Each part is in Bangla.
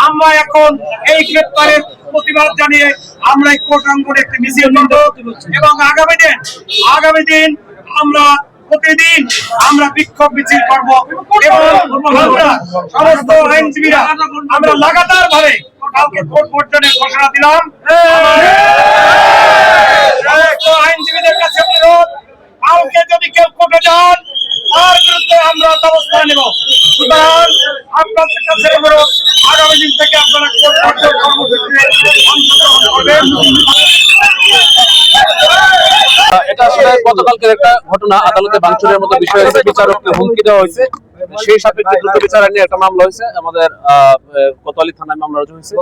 আমরা এখন এই গ্রেপ্তারের প্রতিবাদ জানিয়ে আমরা এই কোর্ট অঙ্গনে একটি মিছিল করব এবং আগামী দিন আমরা প্রতিদিন আমরা বিক্ষোভ মিছিল করব এবং আমরা সমস্ত আইনজীবীরা আমরা লাগাতার ভাবে কালকে কোর্ট বর্জনের ঘোষণা দিলাম। আইনজীবীদের কাছে অনুরোধ, কালকে যদি কেউ কোর্টে যান তার বিরুদ্ধে আমরা ব্যবস্থা নেব। সুতরাং আপনাদের কাছে অনুরোধ, আগামী দিন থেকে আপনারা কোর্ট বর্জন কর্মসূচিতে অংশগ্রহণ করবেন। এটা আসলে গতকালকের একটা ঘটনা, আদালতে ভাঙচুরের মতো বিষয় হয়েছে, বিচারককে হুমকি দেওয়া হয়েছে, সেই সাপেক্ষে দ্রুত বিচার নিয়ে একটা মামলা হয়েছে, আমাদের কোতোয়ালি থানায় মামলা রুজু হয়েছে।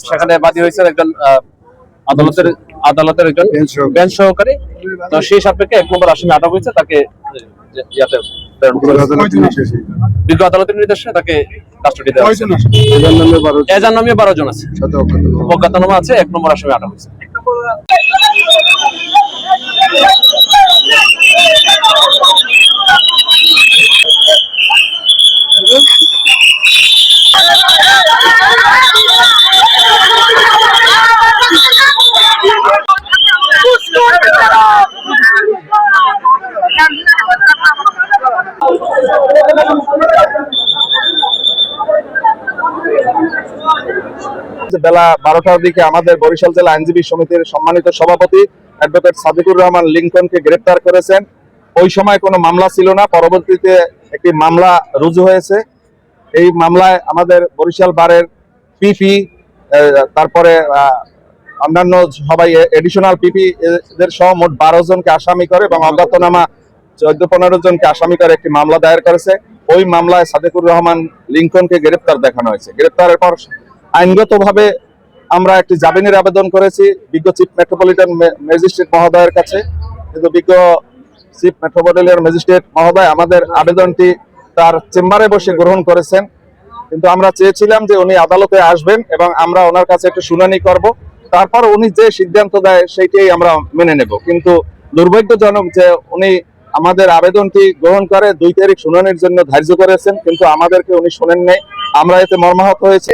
সেখানে বাদী হয়েছে একজন আদালতের একজন বেঞ্চ সহকারী। তো সেই সাপেক্ষে 1 নম্বর আসামি আটক হয়েছে, তাকে বিজ্ঞ আদালতের নির্দেশে তাকে কাস্টডি দেওয়া হয়েছে। এজার নামে 12 জন আছে, অজ্ঞাতনামা আছে, 1 নম্বর আসামি আটক হয়েছে। বেলা 12টার দিকে আমাদের বরিশাল জেলা আইনজীবী সমিতির সম্মানিত সভাপতি অ্যাডভোকেট সাদিকুর রহমান লিংকনকে গ্রেপ্তার করেছেন। ওই সময় কোনো মামলা ছিল না, পরবর্তীতে একটি মামলা রুজু হয়েছে। এই মামলায় আমাদের বরিশাল বারের পিপি, তারপরে অন্যান্য সবাই এডিশনাল পিপি এদের সহ মোট 12 জনকে আসামি করে এবং অজ্ঞাতনামা 14-15 জনকে আসামি করে একটি মামলা দায়ের করেছে। ওই মামলায় সাদিকুর রহমান লিংকনকে গ্রেপ্তার দেখানো হয়েছে। গ্রেপ্তারের পর আইনগতভাবে আমরা একটি জামিনের আবেদন করেছি বিজ্ঞ চিফ মেট্রোপলিটন ম্যাজিস্ট্রেট মহোদয়ের কাছে, কিন্তু বিজ্ঞ চিফ মেট্রোপলিটন ম্যাজিস্ট্রেট মহোদয় আমাদের আবেদনটি তার চেম্বারে বসে গ্রহণ করেছেন। কিন্তু আমরা চেয়েছিলাম যে উনি আদালতে আসবেন এবং আমরা ওনার কাছে একটু শুনানি করব, তারপর উনি যে সিদ্ধান্ত দেয় সেইটাই আমরা মেনে নেব। কিন্তু দুর্ভাগ্যজনক যে উনি আমাদের আবেদনটি গ্রহণ করে 2 তারিখ শুনানির জন্য ধার্য করেছেন, কিন্তু আমাদেরকে উনি শোনেন নাই। আমরা এতে মর্মাহত হয়েছে।